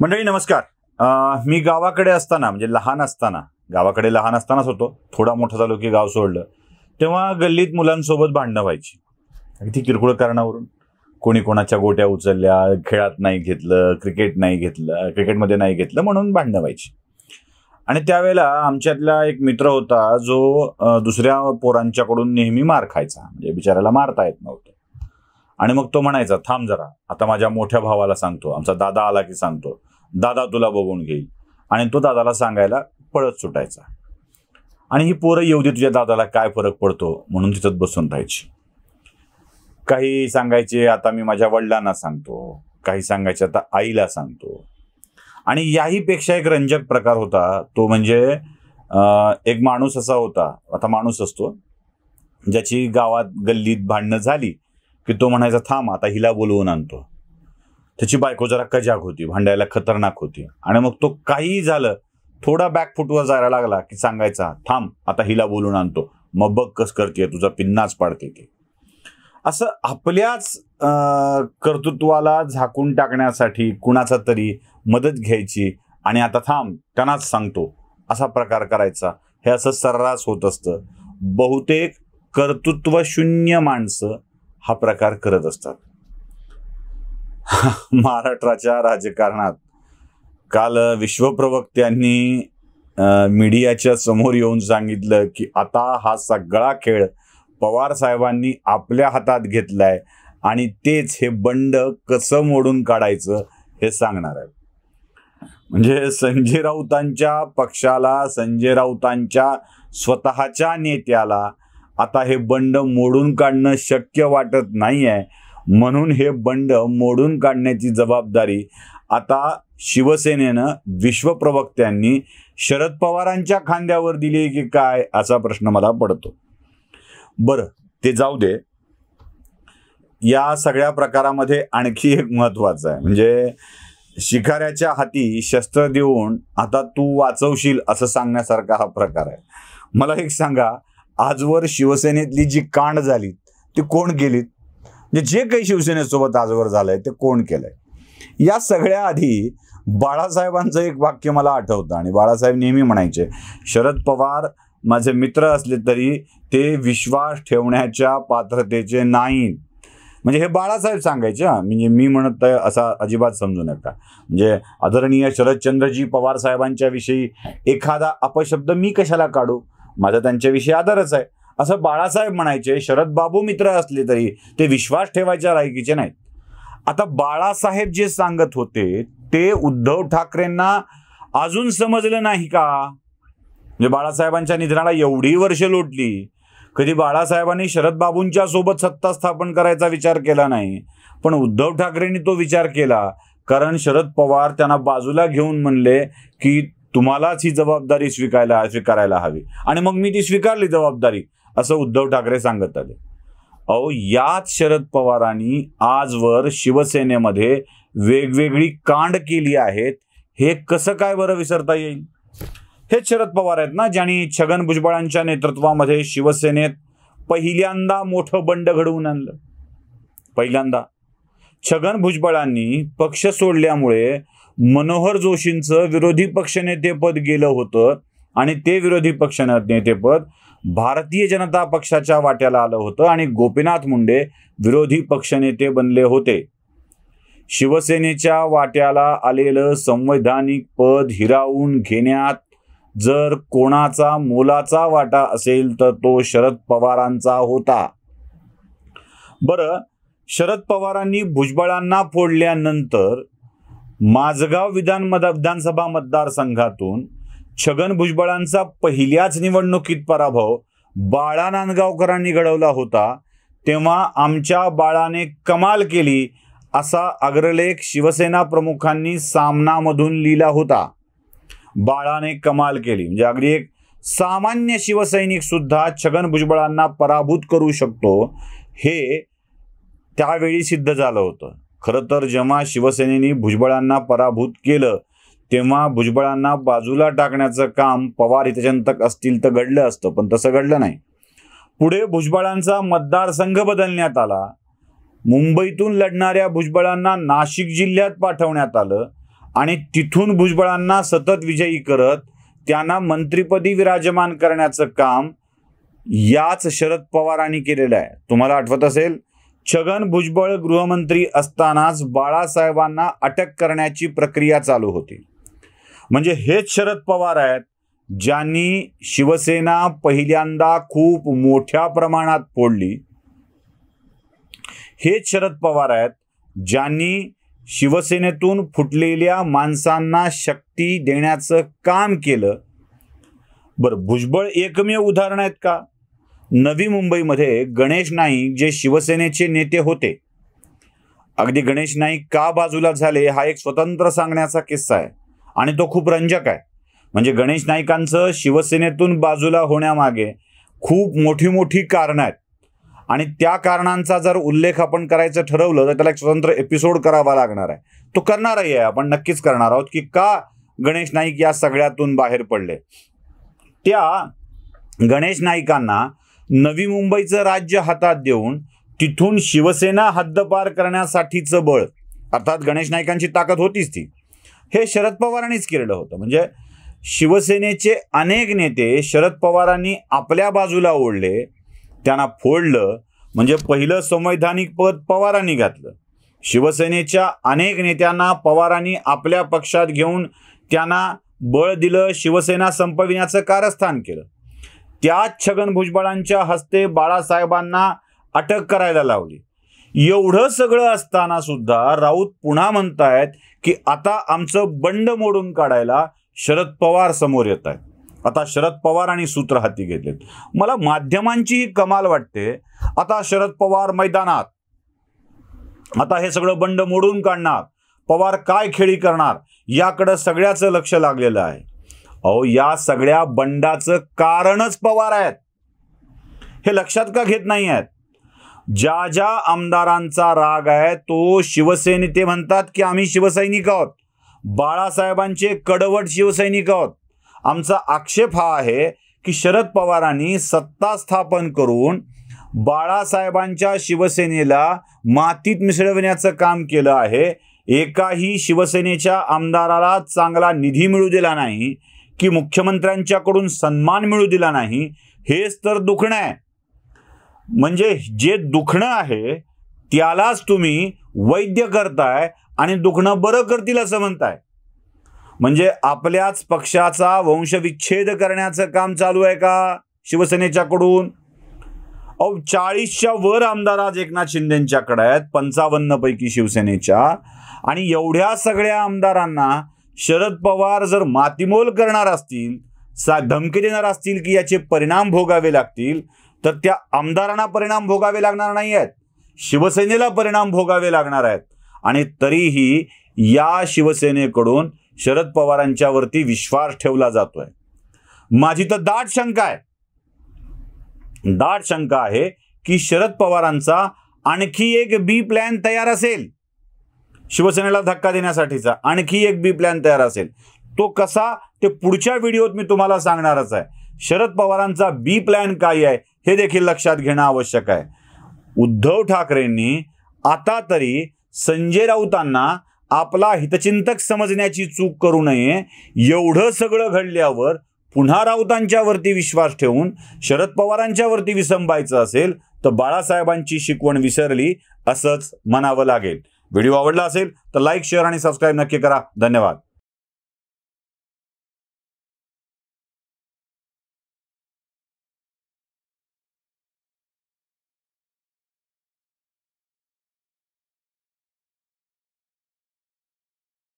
मंडळी नमस्कार. मी गावाकडे असताना म्हणजे गावाकडे लहान असतानाच होतो. थोडा मोठा झालो की गाव सोडलं तेव्हा गल्लीत मुलांसोबत भांडणं व्हायची. अगदी किरकोळ कारणावरून कोणी कोणाच्या गोट्या उचलल्या, खेळात नाही घेतलं, क्रिकेटमध्ये नाही घेतलं म्हणून भांडणं व्हायची. आणि त्यावेळेला आमच्यातला एक मित्र होता जो दुसऱ्या पोरांच्याकडून नेहमी मार खायचा, म्हणजे बिचाराला मारता येत नव्हतं. आणि मग तो म्हणायचा, थांब जरा, आता माझ्या मोठ्या भावाला सांगतो. आमचा दादा आला की सांगतो, दादा तुला बघून घेईल. आणि तो दादाला सांगायला पळत सुटायचा. आणि ही पोरं येऊ दे, तुझ्या दादाला काय फरक पडतो म्हणून तिथंच बसून राहायची. काही सांगायचे आता मी माझ्या वडिलांना सांगतो, काही सांगायचे आता आईला सांगतो. आणि याहीपेक्षा एक रंजक प्रकार होता तो म्हणजे एक माणूस असा होता, आता माणूस असतो ज्याची गावात गल्लीत भांडणं झाली की तो म्हणायचा, थांब आता हिला बोलवून आणतो. त्याची बायको जरा कजाग होती, भांडायला खतरनाक होती. आणि मग तो काहीही झालं, थोडा बॅकफुटवर जायला लागला की सांगायचा, थांब आता हिला बोलून आणतो, मग बघ कस करते, तुझा पिन्नाच पाडते ते. असं आपल्याच कर्तृत्वाला झाकून टाकण्यासाठी कुणाचा तरी मदत घ्यायची आणि आता थांब त्यांनाच सांगतो असा प्रकार करायचा. हे असं सर्रास होत असतं. बहुतेक कर्तृत्वशून्य माणसं हा प्रकार करत असतात. महाराष्ट्राच्या राजकारणात काल विश्वप्रवक्त्यांनी मीडियाच्या समोर येऊन सांगितलं की आता हा सगळा खेळ पवार साहेबांनी आपल्या हातात घेतलाय आणि तेच हे बंड कसं मोडून काढायचं हे सांगणार आहे. म्हणजे संजय राऊतांच्या पक्षाला, संजय राऊतांच्या स्वतःच्या नेत्याला आता हे बंड मोडून काढणं शक्य वाटत नाहीये. म्हणून हे बंड मोडून काढण्याची जबाबदारी आता शिवसेनेनं, विश्वप्रवक्त्यांनी शरद पवारांच्या खांद्यावर दिली की काय असा प्रश्न मला पडतो. बरं, ते जाऊ दे. या सगळ्या प्रकारामध्ये आणखी एक महत्वाचं आहे, म्हणजे शिकाऱ्याच्या हाती शस्त्र देऊन आता तू वाचवशील असं सांगण्यासारखा हा प्रकार आहे. मला एक सांगा, आजवर शिवसेनेतली जी कांड झाली ती कोण केलीत? म्हणजे जे काही शिवसेनेसोबत आजवर झालंय ते कोण केलंय? या सगळ्या आधी बाळासाहेबांचं एक वाक्य मला आठवतं. आणि बाळासाहेब नेहमी म्हणायचे, शरद पवार माझे मित्र असले तरी ते विश्वास ठेवण्याच्या पात्रतेचे नाहीत. म्हणजे हे बाळासाहेब सांगायचे. म्हणजे मी म्हणत आहे असा अजिबात समजू नका. म्हणजे आदरणीय शरदचंद्रजी पवार साहेबांच्या विषयी एखादा अपशब्द मी कशाला काढू, माझा त्यांच्याविषयी आदरच आहे असं बाळासाहेब म्हणायचे. शरद बाबू मित्र असले तरी ते विश्वास ठेवायच्या लायकीचे नाहीत. आता बाळासाहेब जे सांगत होते ते उद्धव ठाकरेंना अजून समजलं नाही का? म्हणजे बाळासाहेबांच्या निधनाला एवढी वर्ष लोटली, कधी बाळासाहेबांनी शरद बाबूंच्या सोबत सत्ता स्थापन करायचा विचार केला नाही, पण उद्धव ठाकरेंनी तो विचार केला. कारण शरद पवार त्यांना बाजूला घेऊन म्हणले की तुम्हालाच ही जबाबदारी स्वीकारायला हवी, आणि मग मी ती स्वीकारली जबाबदारी असं उद्धव ठाकरे सांगत आले. अहो, याच शरद पवारांनी आजवर शिवसेनेमध्ये वेगवेगळी कांड केली आहेत. हे कसं काय बरं विसरता येईल? हेच शरद पवार आहेत ना ज्यांनी छगन भुजबळांच्या नेतृत्वामध्ये शिवसेनेत पहिल्यांदा मोठं बंड घडवून आणलं. पहिल्यांदा छगन भुजबळांनी पक्ष सोडल्यामुळे मनोहर जोशींचं विरोधी पक्षनेतेपद गेलं होतं आणि ते विरोधी पक्षनेतेपद भारतीय जनता पक्षाच्या वाट्याला आलं होतं आणि गोपीनाथ मुंडे विरोधी पक्षनेते बनले होते. शिवसेनेच्या वाट्याला आलेलं संवैधानिक पद हिरावून घेण्यात जर कोणाचा मोलाचा वाटा असेल तर तो शरद पवारांचा होता. बरं, शरद पवारांनी भुजबळांना फोडल्यानंतर माझगाव विधानसभा मतदारसंघातून छगन भुजबळांचा पहिल्याच निवडणुकीत पराभव बाळा नांदगावकरांनी घडवला होता. तेव्हा आमच्या बाळाने कमाल केली असा अग्रलेख शिवसेना प्रमुखांनी सामनामधून लिहिला होता. बाळाने कमाल केली म्हणजे अगदी एक सामान्य शिवसैनिक सुद्धा छगन भुजबळांना पराभूत करू शकतो हे त्यावेळी सिद्ध झालं होतं. खरं तर जेव्हा शिवसेनेने भुजबळांना पराभूत केलं तेव्हा भुजबळांना बाजूला टाकण्याचं काम पवार हितचिंतक असतील तर घडलं असतं, पण तसं घडलं नाही. पुढे भुजबळांचा मतदारसंघ बदलण्यात आला. मुंबईतून लढणाऱ्या भुजबळांना नाशिक जिल्ह्यात पाठवण्यात आलं आणि तिथून भुजबळांना सतत विजयी करत त्यांना मंत्रिपदी विराजमान करण्याचं काम याच शरद पवारांनी केलेलं आहे. तुम्हाला आठवत असेल, छगन भुजबळ गृहमंत्री असतानाच बाळासाहेबांना अटक करण्याची प्रक्रिया चालू होती. म्हणजे हेच शरद पवार आहेत ज्यांनी शिवसेना पहिल्यांदा खूप मोठ्या प्रमाणात फोडली. हेच शरद पवार आहेत ज्यांनी शिवसेनेतून फुटलेल्या माणसांना शक्ती देण्याचं काम केलं. बरं, भुजबळ एकमेव उदाहरण आहेत का? नवी मुंबईमध्ये गणेश नाईक जे शिवसेनेचे नेते होते, अगदी गणेश नाईक का बाजूला झाले हा एक स्वतंत्र सांगण्याचा किस्सा आहे आणि तो खूप रंजक आहे. म्हणजे गणेश नाईकांचं शिवसेनेतून बाजूला होण्यामागे खूप मोठी मोठी कारणं आहेत आणि त्या कारणांचा जर उल्लेख आपण करायचं ठरवलं तर त्याला एक स्वतंत्र एपिसोड करावा लागणार आहे. तो करणारही आहे, आपण नक्कीच करणार आहोत की का गणेश नाईक या सगळ्यातून बाहेर पडले. त्या गणेश नाईकांना नवी मुंबईचं राज्य हातात देऊन तिथून शिवसेना हद्दपार करण्यासाठीचं बळ, अर्थात गणेश नाईकांची ताकद होतीच ती, हे शरद पवारांनीच केलेलं होतं. म्हणजे शिवसेनेचे अनेक नेते शरद पवारांनी आपल्या बाजूला ओढले, त्यांना फोडलं. म्हणजे पहिलं संवैधानिक पद पवारांनी घातलं. शिवसेनेच्या अनेक नेत्यांना पवारांनी आपल्या पक्षात घेऊन त्यांना बळ दिलं, शिवसेना संपविण्याचं कारस्थान केलं. त्याच छगन भुजबळांच्या हस्ते बाळासाहेबांना अटक करायला लावली. एवढं सगळं असताना सुद्धा राऊत पुन्हा म्हणतायत की आता आमचं बंड मोडून काढायला शरद पवार समोर येत आहेत. आता शरद पवारांनी सूत्र हाती घेतलेत. मला माध्यमांची कमाल वाटते. आता शरद पवार मैदानात, आता हे सगळं बंड मोडून काढणार, पवार काय खेळी करणार याकडे सगळ्याचं लक्ष लागलेलं आहे. अहो, या सगळ्या बंडाचं कारणच पवार आहेत. हे लक्षात का घेत नाही आहेत? ज्या ज्या आमदारांचा राग आहे तो शिवसेने, ते म्हणतात की आम्ही शिवसैनिक आहोत, बाळासाहेबांचे कडवट शिवसैनिक आहोत. आमचा आक्षेप हा आहे की शरद पवारांनी सत्ता स्थापन करून बाळासाहेबांच्या शिवसेनेला मातीत मिसळविण्याचं काम केलं आहे. एकाही शिवसेनेच्या आमदाराला चांगला निधी मिळू दिला नाही की मुख्यमंत्र्यांच्याकडून सन्मान मिळू दिला नाही. हेच तर दुखणं आहे. म्हणजे जे दुखणं आहे त्यालाच तुम्ही वैद्य करताय आणि दुखणं बरं करतील असं म्हणताय. म्हणजे आपल्याच पक्षाचा वंशविच्छेद करण्याचं काम चालू आहे का शिवसेनेच्याकडून? अहो, 40च्या वर आमदार आज एकनाथ शिंदेंच्याकडे आहेत, 55 पैकी शिवसेनेच्या. आणि एवढ्या सगळ्या आमदारांना शरद पवार जर मातीमोल करणार असतील, धमकी देणार असतील की याचे परिणाम भोगावे लागतील, तर त्या आमदारांना परिणाम भोगावे लागणार नाही आहेत, शिवसेनेला परिणाम भोगावे लागणार आहेत. आणि तरीही या शिवसेनेकडून शरद पवारांच्यावरती विश्वास ठेवला जातोय. माझी तर दाट शंका आहे की शरद पवारांचा आणखी एक बी प्लॅन तयार असेल, शिवसेनेला धक्का देण्यासाठीचा आणखी एक बी प्लॅन तयार असेल. तो कसा ते पुढच्या व्हिडिओत मी तुम्हाला सांगणारच आहे. शरद पवारांचा बी प्लॅन काय आहे हे देखील लक्षात घेणं आवश्यक आहे. उद्धव ठाकरेंनी आता तरी संजय राऊतांना आपला हितचिंतक समजण्याची चूक करू नये. एवढं सगळं घडल्यावर पुन्हा राऊतांच्यावरती विश्वास ठेवून शरद पवारांच्यावरती विसंबायचं असेल तर बाळासाहेबांची शिकवण विसरली असंच म्हणावं लागेल. व्हिडिओ आवडला असेल तर लाईक, शेअर आणि सबस्क्राईब नक्की करा. धन्यवाद.